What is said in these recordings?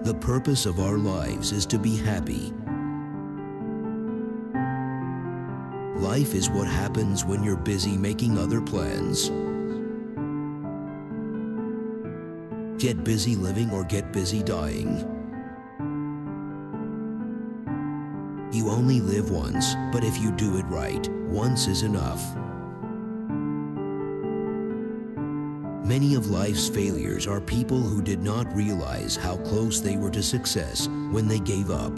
The purpose of our lives is to be happy. Life is what happens when you're busy making other plans. Get busy living or get busy dying. You only live once, but if you do it right, once is enough. Many of life's failures are people who did not realize how close they were to success when they gave up.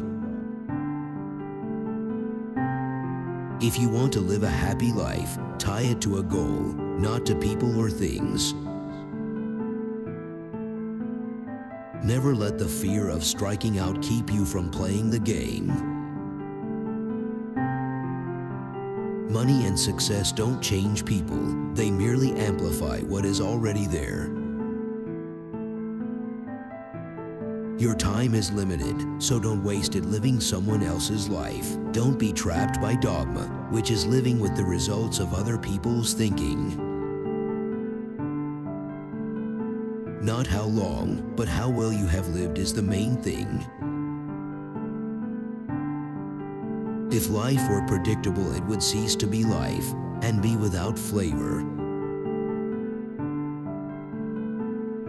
If you want to live a happy life, tie it to a goal, not to people or things. Never let the fear of striking out keep you from playing the game. Money and success don't change people, they merely amplify what is already there. Your time is limited, so don't waste it living someone else's life. Don't be trapped by dogma, which is living with the results of other people's thinking. Not how long, but how well you have lived is the main thing. If life were predictable, it would cease to be life and be without flavor.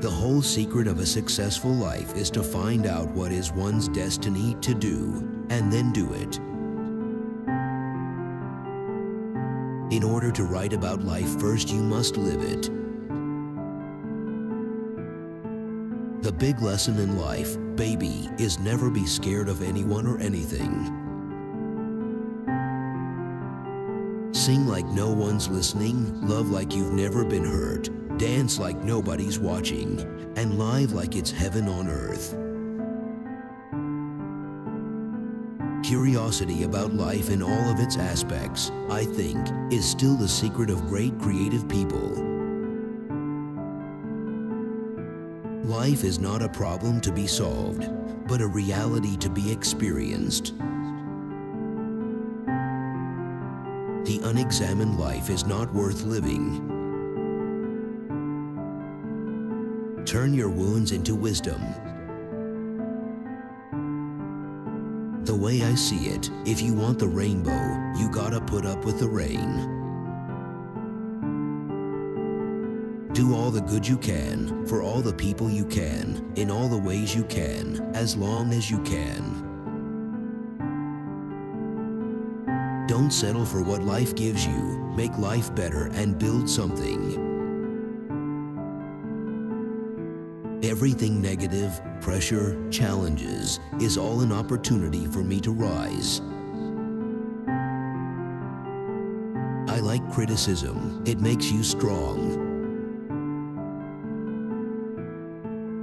The whole secret of a successful life is to find out what is one's destiny to do, and then do it. In order to write about life, first you must live it. The big lesson in life, baby, is never be scared of anyone or anything. Sing like no one's listening, love like you've never been hurt, dance like nobody's watching, and live like it's heaven on earth. Curiosity about life in all of its aspects, I think, is still the secret of great creative people. Life is not a problem to be solved, but a reality to be experienced. The unexamined life is not worth living. Turn your wounds into wisdom. The way I see it, if you want the rainbow, you gotta put up with the rain. Do all the good you can, for all the people you can, in all the ways you can, as long as you can. Don't settle for what life gives you. Make life better and build something. Everything negative, pressure, challenges is all an opportunity for me to rise. I like criticism. It makes you strong.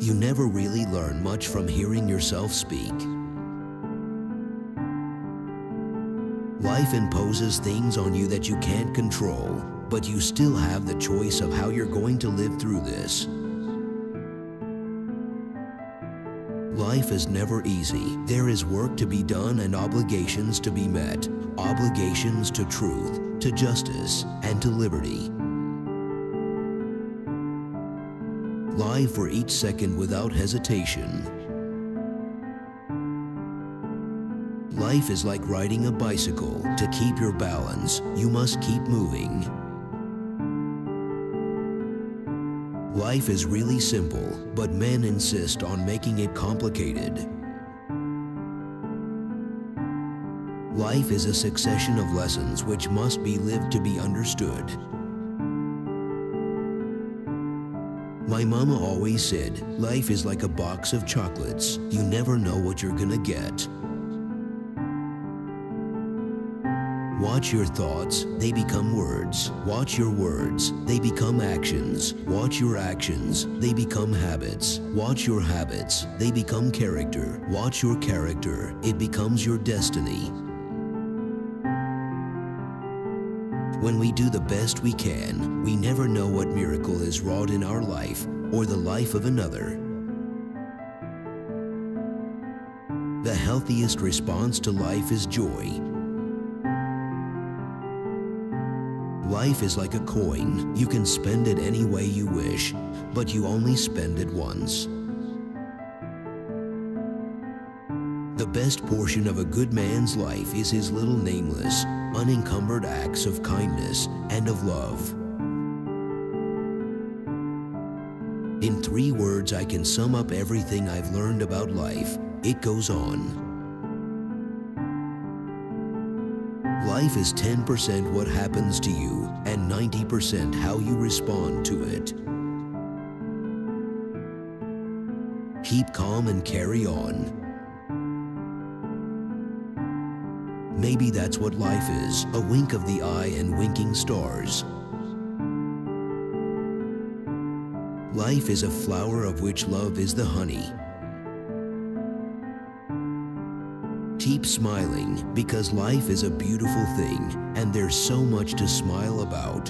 You never really learn much from hearing yourself speak. Life imposes things on you that you can't control, but you still have the choice of how you're going to live through this. Life is never easy. There is work to be done and obligations to be met. Obligations to truth, to justice, and to liberty. Live for each second without hesitation. Life is like riding a bicycle. To keep your balance, you must keep moving. Life is really simple, but men insist on making it complicated. Life is a succession of lessons which must be lived to be understood. My mama always said, life is like a box of chocolates. You never know what you're gonna get. Watch your thoughts, they become words. Watch your words, they become actions. Watch your actions, they become habits. Watch your habits, they become character. Watch your character, it becomes your destiny. When we do the best we can, we never know what miracle is wrought in our life or the life of another. The healthiest response to life is joy. Life is like a coin. You can spend it any way you wish, but you only spend it once. best portion of a good man's life is his little nameless, unencumbered acts of kindness and of love. In 3 words, I can sum up everything I've learned about life. It goes on. Life is 10% what happens to you and 90% how you respond to it. Keep calm and carry on. Maybe that's what life is, a wink of the eye and winking stars. Life is a flower of which love is the honey. Keep smiling, because life is a beautiful thing, and there's so much to smile about.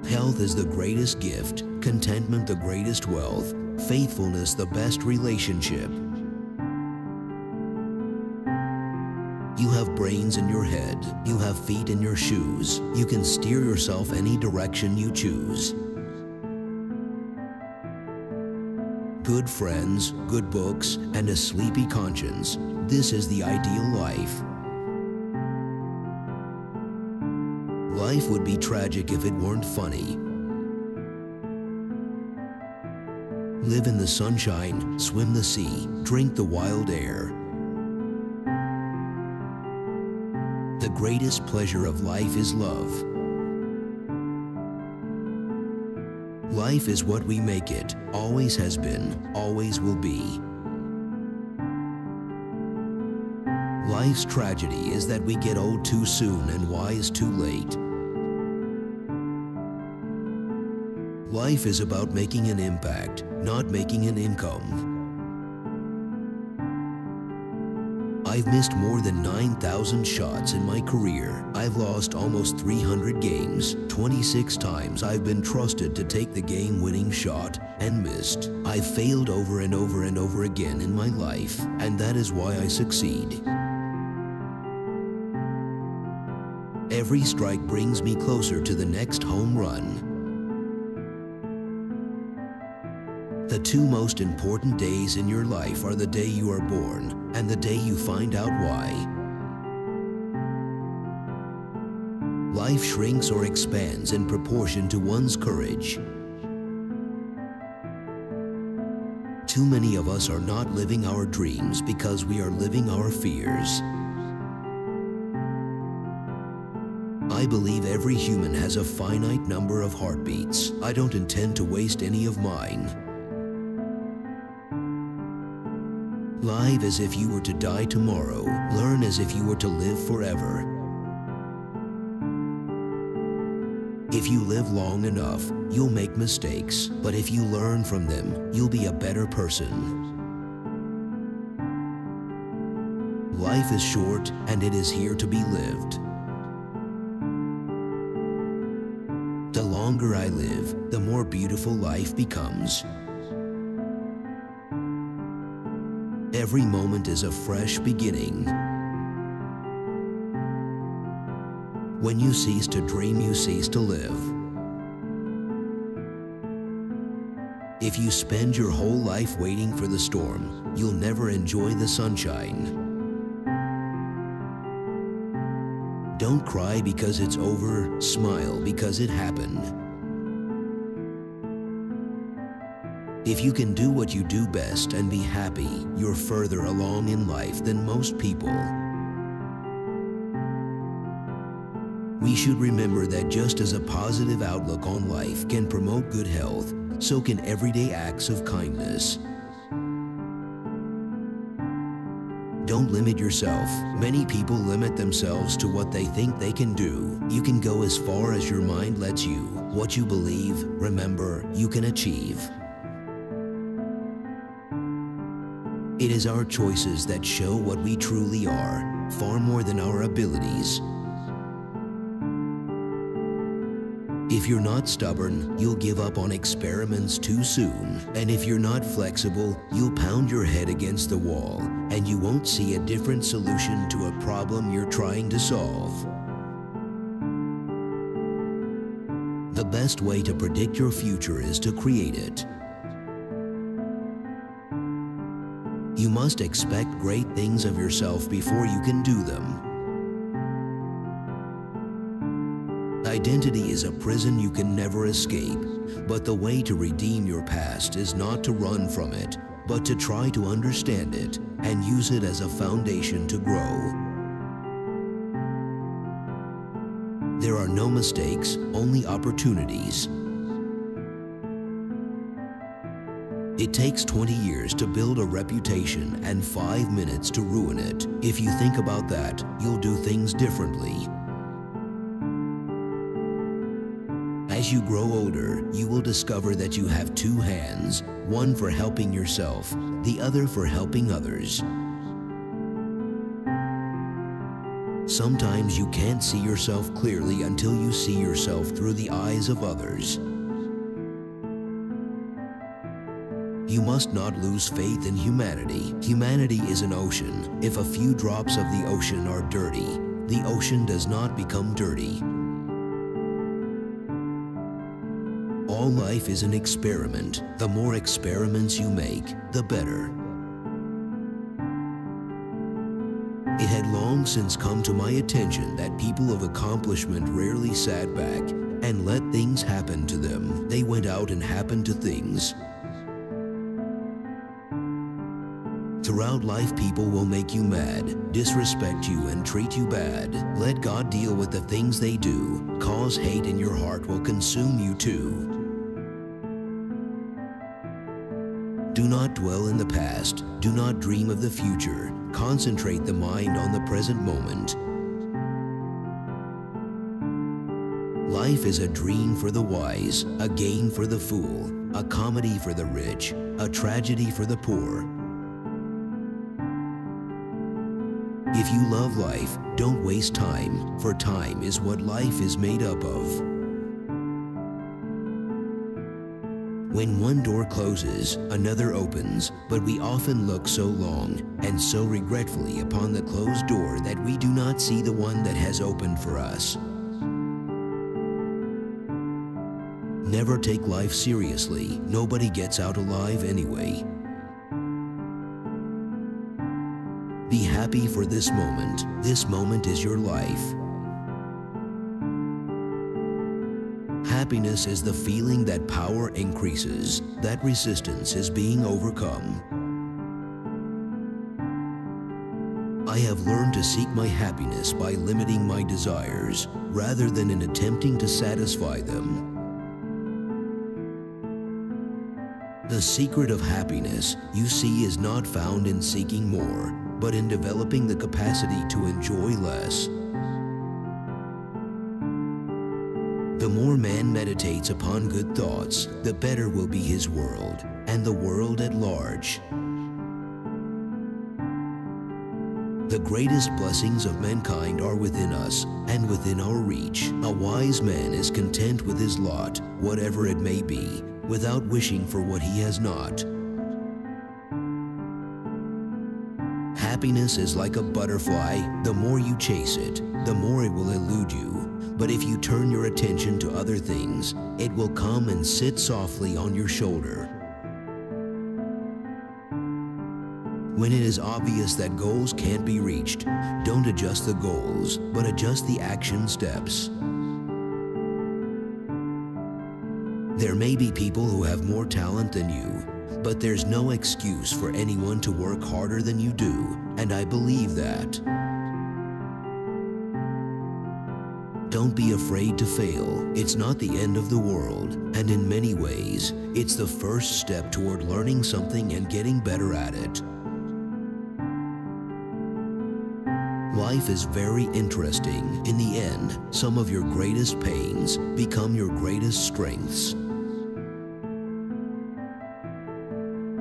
Health is the greatest gift, contentment the greatest wealth, faithfulness the best relationship. You have brains in your head, you have feet in your shoes, you can steer yourself any direction you choose. Good friends, good books, and a sleepy conscience. This is the ideal life. Life would be tragic if it weren't funny. Live in the sunshine, swim the sea, drink the wild air. The greatest pleasure of life is love. Life is what we make it, always has been, always will be. Life's tragedy is that we get old too soon and wise too late. Life is about making an impact, not making an income. I've missed more than 9,000 shots in my career. I've lost almost 300 games. 26 times I've been trusted to take the game-winning shot and missed. I've failed over and over and over again in my life, and that is why I succeed. Every strike brings me closer to the next home run. The 2 most important days in your life are the day you are born and the day you find out why. Life shrinks or expands in proportion to one's courage. Too many of us are not living our dreams because we are living our fears. I believe every human has a finite number of heartbeats. I don't intend to waste any of mine. Live as if you were to die tomorrow. Learn as if you were to live forever. If you live long enough, you'll make mistakes, but if you learn from them, you'll be a better person. Life is short, and it is here to be lived. The longer I live, the more beautiful life becomes. Every moment is a fresh beginning. When you cease to dream, you cease to live. If you spend your whole life waiting for the storm, you'll never enjoy the sunshine. Don't cry because it's over, smile because it happened. If you can do what you do best and be happy, you're further along in life than most people. We should remember that just as a positive outlook on life can promote good health, so can everyday acts of kindness. Don't limit yourself. Many people limit themselves to what they think they can do. You can go as far as your mind lets you. What you believe, remember, you can achieve. It is our choices that show what we truly are, far more than our abilities. If you're not stubborn, you'll give up on experiments too soon. And if you're not flexible, you'll pound your head against the wall, and you won't see a different solution to a problem you're trying to solve. The best way to predict your future is to create it. You must expect great things of yourself before you can do them. Identity is a prison you can never escape, but the way to redeem your past is not to run from it, but to try to understand it and use it as a foundation to grow. There are no mistakes, only opportunities. It takes 20 years to build a reputation and 5 minutes to ruin it. If you think about that, you'll do things differently. As you grow older, you will discover that you have two hands, one for helping yourself, the other for helping others. Sometimes you can't see yourself clearly until you see yourself through the eyes of others. You must not lose faith in humanity. Humanity is an ocean. If a few drops of the ocean are dirty, the ocean does not become dirty. All life is an experiment. The more experiments you make, the better. It had long since come to my attention that people of accomplishment rarely sat back and let things happen to them. They went out and happened to things. Throughout life, people will make you mad, disrespect you, and treat you bad. Let God deal with the things they do, cause hate in your heart will consume you too. Do not dwell in the past. Do not dream of the future. Concentrate the mind on the present moment. Life is a dream for the wise, a game for the fool, a comedy for the rich, a tragedy for the poor. If you love life, don't waste time, for time is what life is made up of. When one door closes, another opens, but we often look so long and so regretfully upon the closed door that we do not see the one that has opened for us. Never take life seriously. Nobody gets out alive anyway. Be happy for this moment. This moment is your life. Happiness is the feeling that power increases, that resistance is being overcome. I have learned to seek my happiness by limiting my desires, rather than in attempting to satisfy them. The secret of happiness, you see, is not found in seeking more, but in developing the capacity to enjoy less. The more man meditates upon good thoughts, the better will be his world, and the world at large. The greatest blessings of mankind are within us and within our reach. A wise man is content with his lot, whatever it may be, without wishing for what he has not. Happiness is like a butterfly. The more you chase it, the more it will elude you. But if you turn your attention to other things, it will come and sit softly on your shoulder. When it is obvious that goals can't be reached, don't adjust the goals, but adjust the action steps. There may be people who have more talent than you, but there's no excuse for anyone to work harder than you do, and I believe that. Don't be afraid to fail. It's not the end of the world, and in many ways, it's the first step toward learning something and getting better at it. Life is very interesting. In the end, some of your greatest pains become your greatest strengths.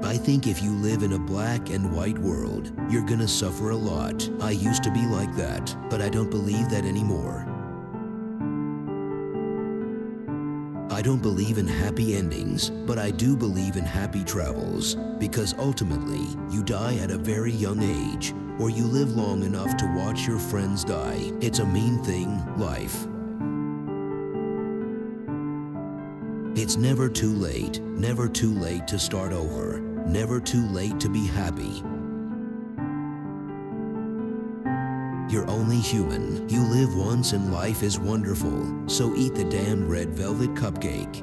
I think if you live in a black and white world, you're gonna suffer a lot. I used to be like that, but I don't believe that anymore. I don't believe in happy endings, but I do believe in happy travels, because ultimately, you die at a very young age, or you live long enough to watch your friends die. It's a mean thing, life. It's never too late to start over, never too late to be happy. You're only human. You live once and life is wonderful. So eat the damn red velvet cupcake.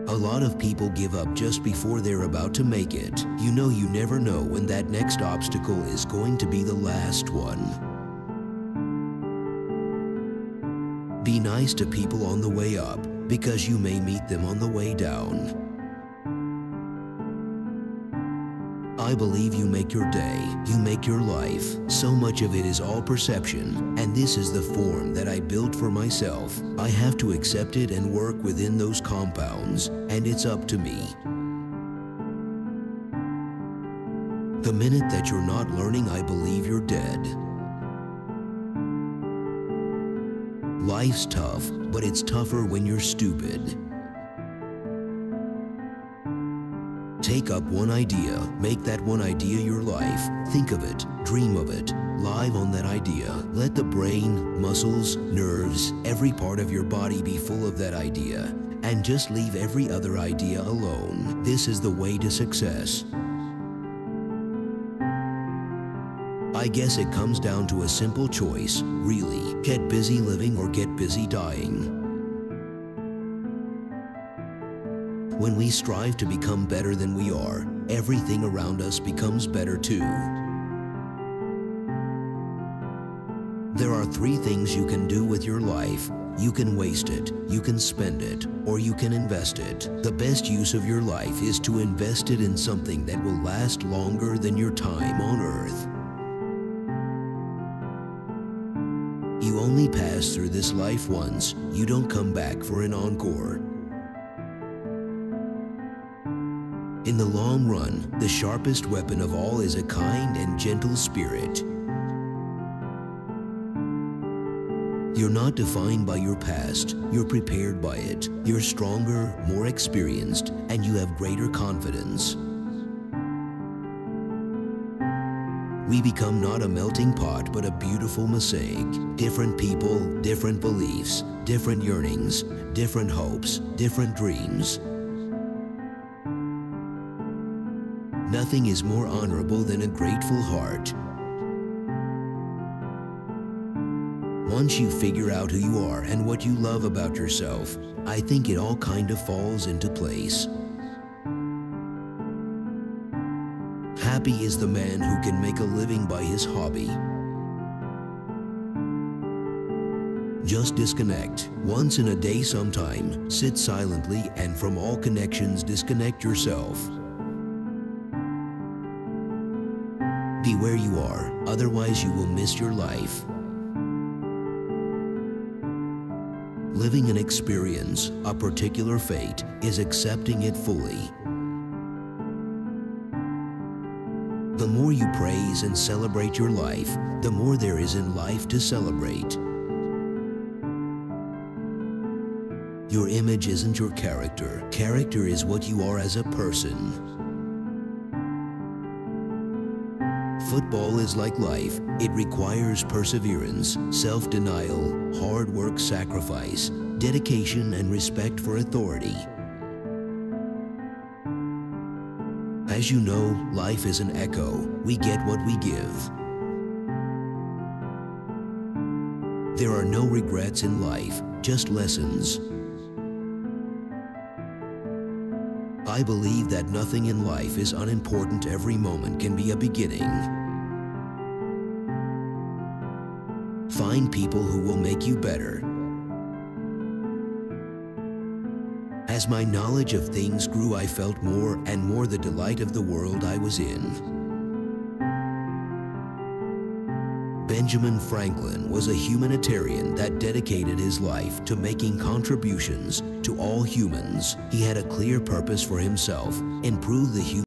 A lot of people give up just before they're about to make it. You never know when that next obstacle is going to be the last one. Be nice to people on the way up, because you may meet them on the way down. I believe you make your day, you make your life. So much of it is all perception, and this is the form that I built for myself. I have to accept it and work within those compounds, and it's up to me. The minute that you're not learning, I believe you're dead. Life's tough, but it's tougher when you're stupid. Take up one idea, make that one idea your life. Think of it, dream of it, live on that idea. Let the brain, muscles, nerves, every part of your body be full of that idea, and just leave every other idea alone. This is the way to success. I guess it comes down to a simple choice, really. Get busy living or get busy dying. When we strive to become better than we are, everything around us becomes better too. There are 3 things you can do with your life. You can waste it, you can spend it, or you can invest it. The best use of your life is to invest it in something that will last longer than your time on earth. You only pass through this life once. You don't come back for an encore. In the long run, the sharpest weapon of all is a kind and gentle spirit. You're not defined by your past, you're prepared by it. You're stronger, more experienced, and you have greater confidence. We become not a melting pot, but a beautiful mosaic. Different people, different beliefs, different yearnings, different hopes, different dreams. Nothing is more honorable than a grateful heart. Once you figure out who you are and what you love about yourself, I think it all kind of falls into place. Happy is the man who can make a living by his hobby. Just disconnect. Once in a day sometime, sit silently and from all connections disconnect yourself. Be where you are, otherwise you will miss your life. Living an experience, a particular fate, is accepting it fully. The more you praise and celebrate your life, the more there is in life to celebrate. Your image isn't your character. Character is what you are as a person. Football is like life. It requires perseverance, self-denial, hard work, sacrifice, dedication, and respect for authority. As you know, life is an echo. We get what we give. There are no regrets in life, just lessons. I believe that nothing in life is unimportant. Every moment can be a beginning. Find people who will make you better. As my knowledge of things grew, I felt more and more the delight of the world I was in. Benjamin Franklin was a humanitarian that dedicated his life to making contributions to all humans. He had a clear purpose for himself: improve the human